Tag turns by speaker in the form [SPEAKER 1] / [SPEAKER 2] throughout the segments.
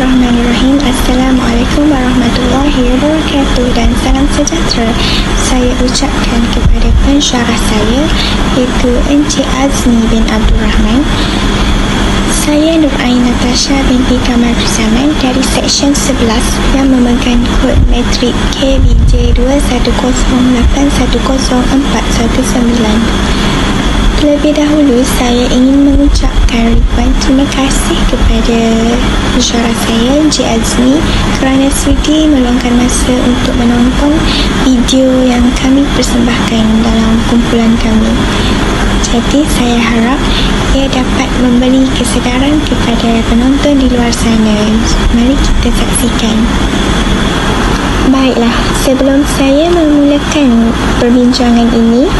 [SPEAKER 1] Bismillahirrahmanirrahim. Assalamualaikum warahmatullahi wabarakatuh dan salam sejahtera. Saya ucapkan kepada pensyarah saya iaitu Encik Azmi bin Abdul Rahman. Saya Nur Ain Natasha binti Kamal Zaman dari Seksyen 11 yang memegang kod metrik KBJ 210810419. Terlebih dahulu, saya ingin mengucapkan ribuan terima kasih kepada pensyarah saya, Encik Azmi, kerana sudi meluangkan masa untuk menonton video yang kami persembahkan dalam kumpulan kami. Jadi, saya harap ia dapat memberi kesedaran kepada penonton di luar sana. Mari kita saksikan. Baiklah, sebelum saya memulakan perbincangan ini,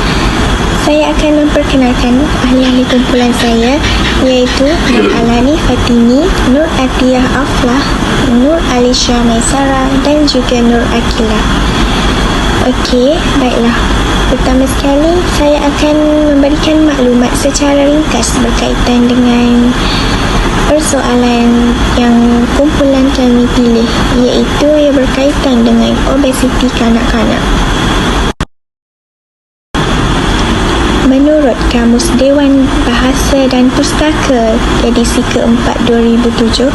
[SPEAKER 1] saya akan memperkenalkan ahli-ahli kumpulan saya, iaitu Nur Alani Fatimi, Nur Atiyah Aflah, Nur Alisha Maisara dan juga Nur Akilah. Okey, baiklah. Pertama sekali, saya akan memberikan maklumat secara ringkas berkaitan dengan persoalan yang kumpulan kami pilih, iaitu ia berkaitan dengan obesiti kanak-kanak. Menurut Kamus Dewan Bahasa dan Pustaka edisi keempat 2007,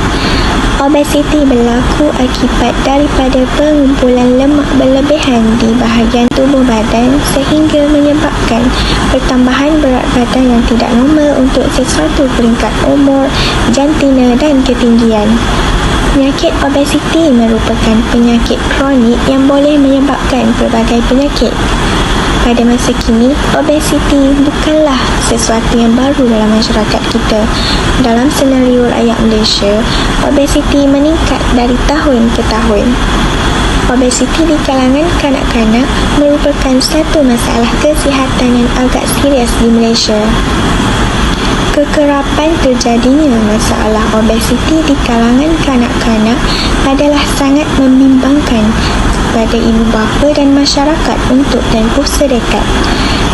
[SPEAKER 1] obesiti berlaku akibat daripada pengumpulan lemak berlebihan di bahagian tubuh badan sehingga menyebabkan pertambahan berat badan yang tidak normal untuk sesuatu peringkat umur, jantina dan ketinggian. Penyakit obesiti merupakan penyakit kronik yang boleh menyebabkan pelbagai penyakit. Pada masa kini, obesiti bukanlah sesuatu yang baru dalam masyarakat kita. Dalam senario rakyat Malaysia, obesiti meningkat dari tahun ke tahun. Obesiti di kalangan kanak-kanak merupakan satu masalah kesihatan yang agak serius di Malaysia. Kekerapan terjadinya masalah obesiti di kalangan kanak-kanak adalah sangat membimbangkan kepada ibu bapa dan masyarakat untuk tempoh sedekat.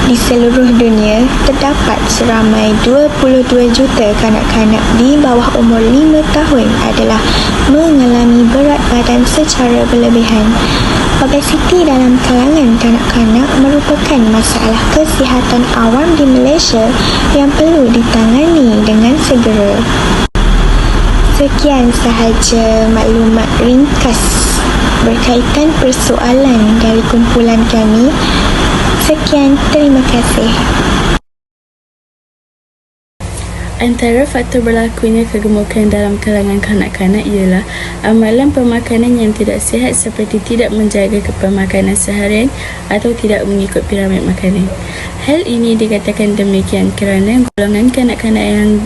[SPEAKER 1] Di seluruh dunia, terdapat seramai 22 juta kanak-kanak di bawah umur 5 tahun adalah mengalami berat badan secara berlebihan. Obesiti dalam kalangan kanak-kanak merupakan masalah kesihatan awam di Malaysia yang perlu ditangani dengan segera. Sekian sahaja maklumat ringkas berkaitan persoalan dari kumpulan kami. Sekian, terima kasih.
[SPEAKER 2] Antara faktor berlakunya kegemukan dalam kalangan kanak-kanak ialah amalan pemakanan yang tidak sihat seperti tidak menjaga pemakanan seharian atau tidak mengikut piramid makanan. Hal ini dikatakan demikian kerana golongan kanak-kanak yang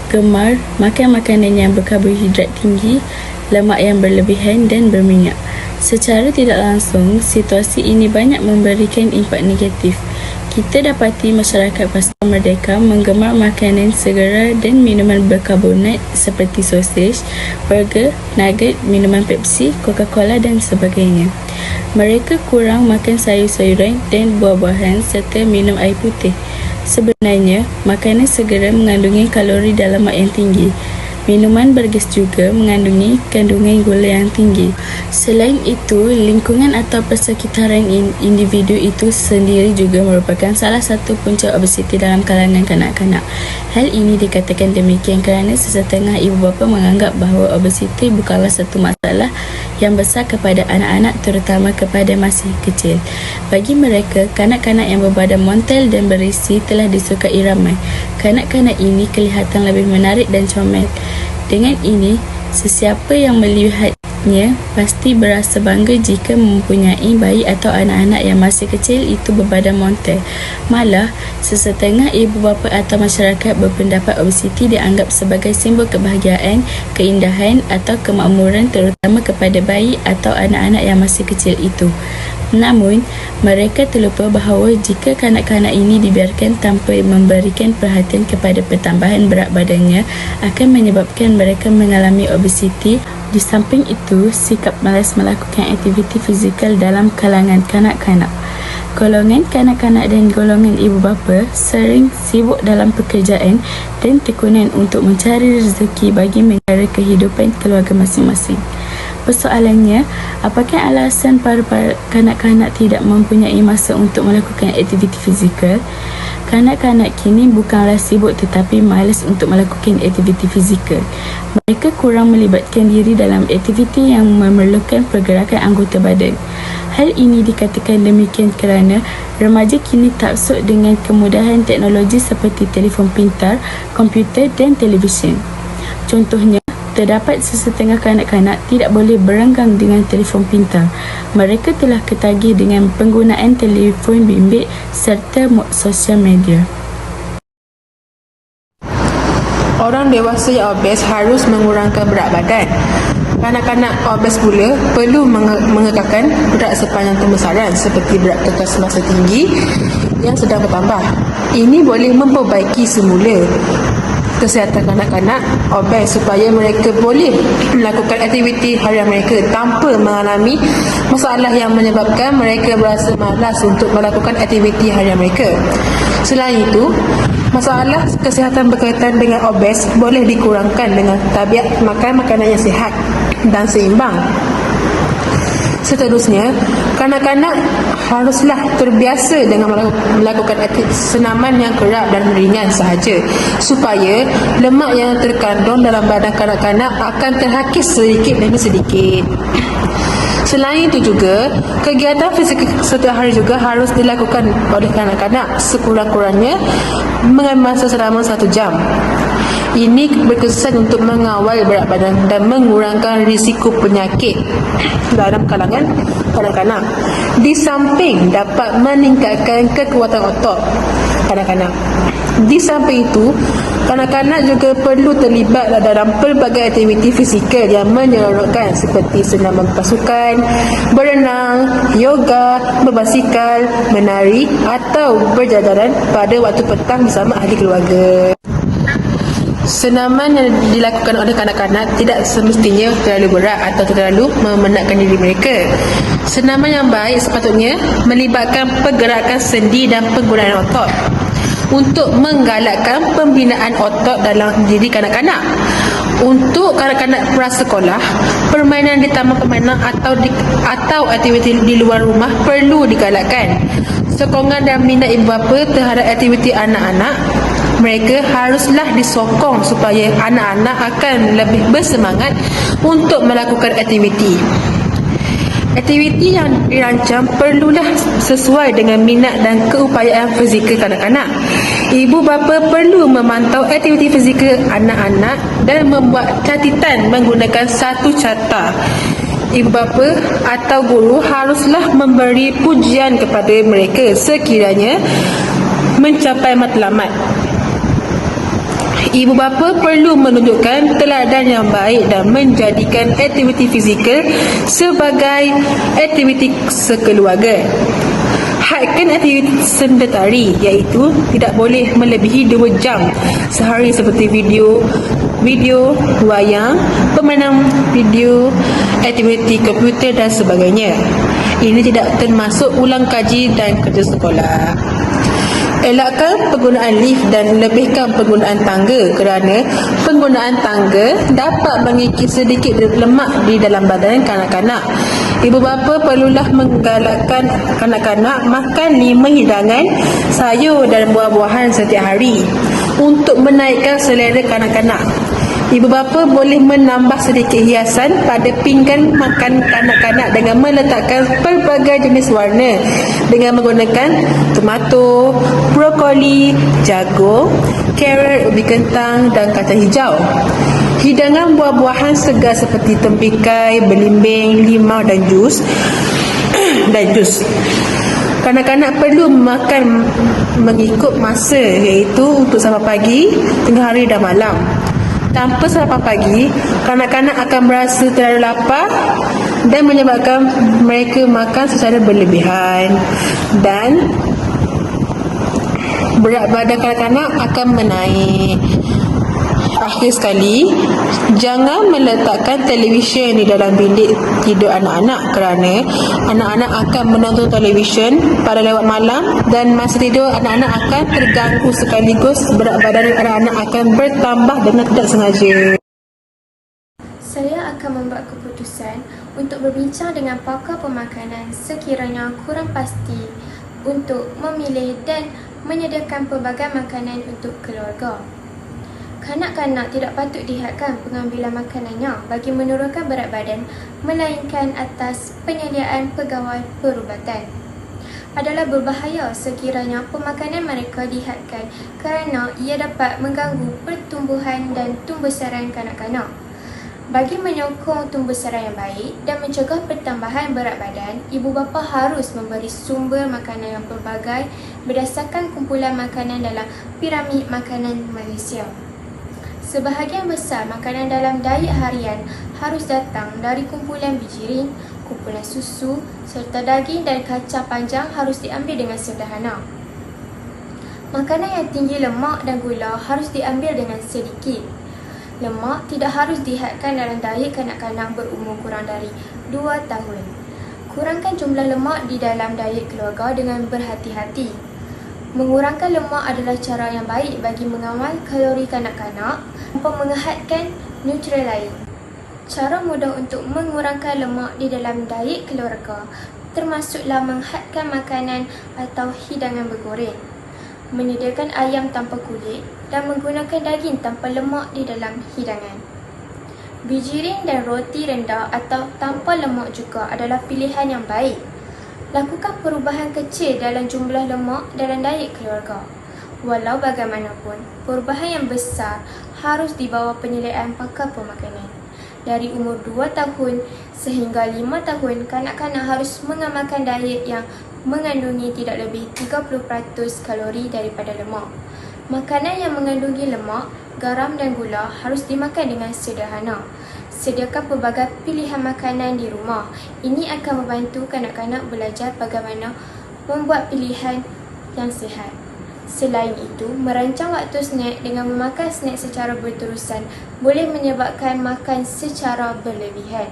[SPEAKER 2] gemar makan makanan yang berkarbohidrat tinggi, lemak yang berlebihan dan berminyak. Secara tidak langsung, situasi ini banyak memberikan impak negatif. Kita dapati masyarakat pasca merdeka menggemar makanan segera dan minuman berkarbonat seperti sosis, burger, nugget, minuman Pepsi, Coca-Cola dan sebagainya. Mereka kurang makan sayur-sayuran dan buah-buahan serta minum air putih. Sebenarnya, makanan segera mengandungi kalori dan lemak yang tinggi. Minuman bergas juga mengandungi kandungan gula yang tinggi. Selain itu, lingkungan atau persekitaran individu itu sendiri juga merupakan salah satu punca obesiti dalam kalangan kanak-kanak. Hal ini dikatakan demikian kerana sesetengah ibu bapa menganggap bahawa obesiti bukanlah satu masalah yang besar kepada anak-anak, terutama kepada masih kecil. Bagi mereka, kanak-kanak yang berbadan montel dan berisi telah disukai ramai. Kanak-kanak ini kelihatan lebih menarik dan comel. Dengan ini, sesiapa yang melihatnya pasti berasa bangga jika mempunyai bayi atau anak-anak yang masih kecil itu berbadan montel. Malah, sesetengah ibu bapa atau masyarakat berpendapat obesiti dianggap sebagai simbol kebahagiaan, keindahan atau kemakmuran terutama kepada bayi atau anak-anak yang masih kecil itu. Namun, mereka terlupa bahawa jika kanak-kanak ini dibiarkan tanpa memberikan perhatian kepada pertambahan berat badannya akan menyebabkan mereka mengalami obesiti. Di samping itu, sikap malas melakukan aktiviti fizikal dalam kalangan kanak-kanak. Golongan kanak-kanak dan golongan ibu bapa sering sibuk dalam pekerjaan dan tekunan untuk mencari rezeki bagi menjara kehidupan keluarga masing-masing. Persoalannya, apakah alasan para kanak-kanak tidak mempunyai masa untuk melakukan aktiviti fizikal? Kanak-kanak kini bukanlah sibuk tetapi malas untuk melakukan aktiviti fizikal. Mereka kurang melibatkan diri dalam aktiviti yang memerlukan pergerakan anggota badan. Hal ini dikatakan demikian kerana remaja kini taksub dengan kemudahan teknologi seperti telefon pintar, komputer dan televisyen. Contohnya, terdapat sesetengah kanak-kanak tidak boleh berenggang dengan telefon pintar. Mereka telah ketagih dengan penggunaan telefon bimbit serta sosial media.
[SPEAKER 3] Orang dewasa yang obes harus mengurangkan berat badan. Kanak-kanak obes pula perlu mengekalkan berat sepanjang pembesaran seperti berat kekal semasa tinggi yang sedang bertambah. Ini boleh memperbaiki semula kesihatan kanak-kanak obes supaya mereka boleh melakukan aktiviti harian mereka tanpa mengalami masalah yang menyebabkan mereka berasa malas untuk melakukan aktiviti harian mereka. Selain itu, masalah kesihatan berkaitan dengan obes boleh dikurangkan dengan tabiat makan makanan yang sihat dan seimbang. Seterusnya, kanak-kanak haruslah terbiasa dengan melakukan senaman yang kerap dan ringan sahaja supaya lemak yang terkandung dalam badan kanak-kanak akan terhakis sedikit demi sedikit. Selain itu juga, kegiatan fisik setiap hari juga harus dilakukan oleh kanak-kanak sekurang-kurangnya mengambil masa selama 1 jam. Ini berkesan untuk mengawal berat badan dan mengurangkan risiko penyakit dalam kalangan kanak-kanak. Di samping dapat meningkatkan kekuatan otot kanak-kanak. Di samping itu, kanak-kanak juga perlu terlibat dalam pelbagai aktiviti fizikal yang menyeronokkan seperti senaman pasukan, berenang, yoga, berbasikal, menari atau berjalan pada waktu petang bersama ahli keluarga. Senaman yang dilakukan oleh kanak-kanak tidak semestinya terlalu berat atau terlalu memenatkan diri mereka. Senaman yang baik sepatutnya melibatkan pergerakan sendi dan penggunaan otot untuk menggalakkan pembinaan otot dalam diri kanak-kanak. Untuk kanak-kanak prasekolah, permainan di taman permainan atau aktiviti di luar rumah perlu digalakkan. Sokongan dan minat ibu bapa terhadap aktiviti anak-anak mereka haruslah disokong supaya anak-anak akan lebih bersemangat untuk melakukan aktiviti. Aktiviti yang dirancang perlulah sesuai dengan minat dan keupayaan fizikal kanak-kanak. Ibu bapa perlu memantau aktiviti fizikal anak-anak dan membuat catatan menggunakan satu carta. Ibu bapa atau guru haruslah memberi pujian kepada mereka sekiranya mencapai matlamat. Ibu bapa perlu menunjukkan teladan yang baik dan menjadikan aktiviti fizikal sebagai aktiviti sekeluarga. Hadkan aktiviti sedentari iaitu tidak boleh melebihi 2 jam sehari seperti video, wayang, permainan video, aktiviti komputer dan sebagainya. Ini tidak termasuk ulang kaji dan kerja sekolah. Elakkan penggunaan lift dan lebihkan penggunaan tangga kerana penggunaan tangga dapat mengikis sedikit lemak di dalam badan kanak-kanak. Ibu bapa perlulah menggalakkan kanak-kanak makan 5 hidangan sayur dan buah-buahan setiap hari untuk menaikkan selera kanak-kanak. Ibu bapa boleh menambah sedikit hiasan pada pinggan makan kanak-kanak dengan meletakkan pelbagai jenis warna dengan menggunakan tomato, brokoli, jagung, carrot, ubi kentang dan kacang hijau. Hidangan buah-buahan segar seperti tempikai, belimbing, limau dan jus. Kanak-kanak perlu makan mengikut masa iaitu untuk sarapan pagi, tengah hari dan malam. Tanpa sarapan pagi, kanak-kanak akan merasa terlalu lapar dan menyebabkan mereka makan secara berlebihan dan berat badan kanak-kanak akan menaik. Akhir sekali, jangan meletakkan televisyen di dalam bilik tidur anak-anak kerana anak-anak akan menonton televisyen pada lewat malam dan masa tidur anak-anak akan terganggu sekaligus berat badan anak-anak akan bertambah dengan tidak sengaja.
[SPEAKER 1] Saya akan membuat keputusan untuk berbincang dengan pakar pemakanan sekiranya kurang pasti untuk memilih dan menyediakan pelbagai makanan untuk keluarga. Kanak-kanak tidak patut dihadkan pengambilan makanannya bagi menurunkan berat badan, melainkan atas penyediaan pegawai perubatan. Adalah berbahaya sekiranya pemakanan mereka dihadkan kerana ia dapat mengganggu pertumbuhan dan tumbuhsarang kanak-kanak. Bagi menyokong tumbuhsarang yang baik dan mencegah pertambahan berat badan, ibu bapa harus memberi sumber makanan yang pelbagai berdasarkan kumpulan makanan dalam piramid makanan Malaysia. Sebahagian besar makanan dalam diet harian harus datang dari kumpulan bijirin, kumpulan susu serta daging dan kacang panjang harus diambil dengan sederhana. Makanan yang tinggi lemak dan gula harus diambil dengan sedikit. Lemak tidak harus dihadkan dalam diet kanak-kanak berumur kurang dari 2 tahun. Kurangkan jumlah lemak di dalam diet keluarga dengan berhati-hati. Mengurangkan lemak adalah cara yang baik bagi mengawal kalori kanak-kanak tanpa menghadkan nutrien lain. Cara mudah untuk mengurangkan lemak di dalam diet keluarga termasuklah menghadkan makanan atau hidangan bergoreng, menyediakan ayam tanpa kulit dan menggunakan daging tanpa lemak di dalam hidangan. Bijirin dan roti rendah atau tanpa lemak juga adalah pilihan yang baik. Lakukan perubahan kecil dalam jumlah lemak dalam diet keluarga. Walau bagaimanapun, perubahan yang besar harus di bawah penilaian pakar pemakanan. Dari umur 2 tahun sehingga 5 tahun, kanak-kanak harus mengamalkan diet yang mengandungi tidak lebih 30% kalori daripada lemak. Makanan yang mengandungi lemak, garam dan gula harus dimakan dengan sederhana. Sediakan pelbagai pilihan makanan di rumah. Ini akan membantu kanak-kanak belajar bagaimana membuat pilihan yang sihat. Selain itu, merancang waktu snack dengan memakan snack secara berterusan boleh menyebabkan makan secara berlebihan.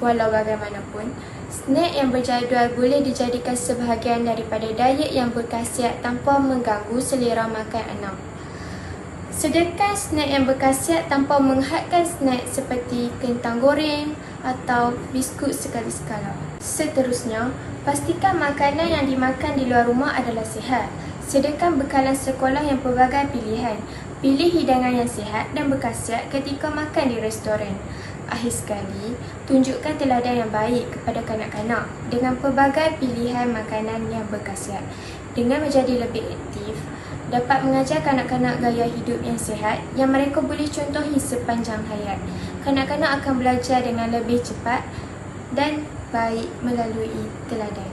[SPEAKER 1] Walau bagaimanapun, snack yang berjadual boleh dijadikan sebahagian daripada diet yang berkhasiat tanpa mengganggu selera makan anak. Sediakan snack yang berkhasiat tanpa menghadkan snack seperti kentang goreng atau biskut sekali-sekala. Seterusnya, pastikan makanan yang dimakan di luar rumah adalah sihat. Sediakan bekalan sekolah yang pelbagai pilihan. Pilih hidangan yang sihat dan berkhasiat ketika makan di restoran. Akhir sekali, tunjukkan teladan yang baik kepada kanak-kanak dengan pelbagai pilihan makanan yang berkhasiat. Dengan menjadi lebih aktif, dapat mengajar kanak-kanak gaya hidup yang sihat yang mereka boleh contohi sepanjang hayat. Kanak-kanak akan belajar dengan lebih cepat dan baik melalui teladan.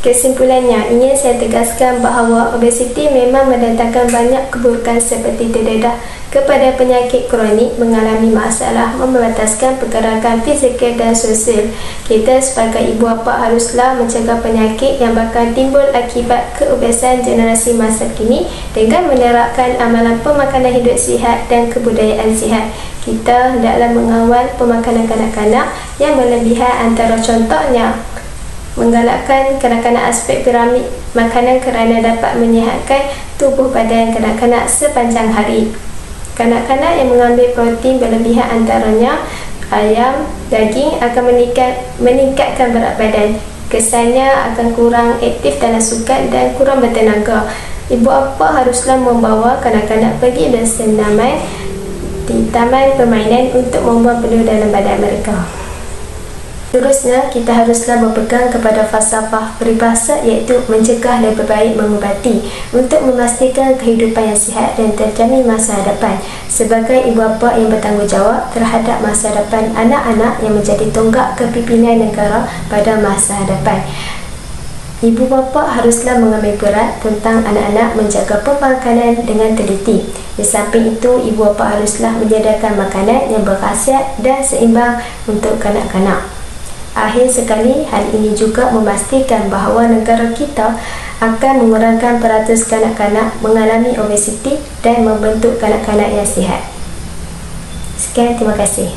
[SPEAKER 4] Kesimpulannya, ingin saya tegaskan bahawa obesiti memang mendatangkan banyak keburukan seperti terdedah kepada penyakit kronik, mengalami masalah membataskan pergerakan fizikal dan sosial. Kita sebagai ibu bapa haruslah mencegah penyakit yang bakal timbul akibat keobesan generasi masa kini dengan menerapkan amalan pemakanan hidup sihat dan kebudayaan sihat. Kita hendaklah mengawal pemakanan kanak-kanak yang berlebihan, antara contohnya menggalakkan kanak-kanak aspek piramid makanan kerana dapat menyihatkan tubuh badan kanak-kanak sepanjang hari. Kanak-kanak yang mengambil protein berlebihan antaranya ayam, daging akan meningkatkan berat badan. Kesannya akan kurang aktif dalam sukan dan kurang bertenaga. Ibu bapa haruslah membawa kanak-kanak pergi bersenam di taman permainan untuk membuang peluh dalam badan mereka. Seterusnya, kita haruslah berpegang kepada falsafah peribahasa iaitu mencegah lebih baik mengubati untuk memastikan kehidupan yang sihat dan terjamin masa hadapan. Sebagai ibu bapa yang bertanggungjawab terhadap masa depan anak-anak yang menjadi tonggak kepimpinan negara pada masa hadapan, ibu bapa haruslah mengambil berat tentang anak-anak menjaga pemakanan dengan teliti. Di samping itu, ibu bapa haruslah menyediakan makanan yang berkhasiat dan seimbang untuk kanak-kanak. Akhir sekali, hal ini juga memastikan bahawa negara kita akan mengurangkan peratus kanak-kanak mengalami obesiti dan membentuk kanak-kanak yang sihat. Sekian, terima kasih.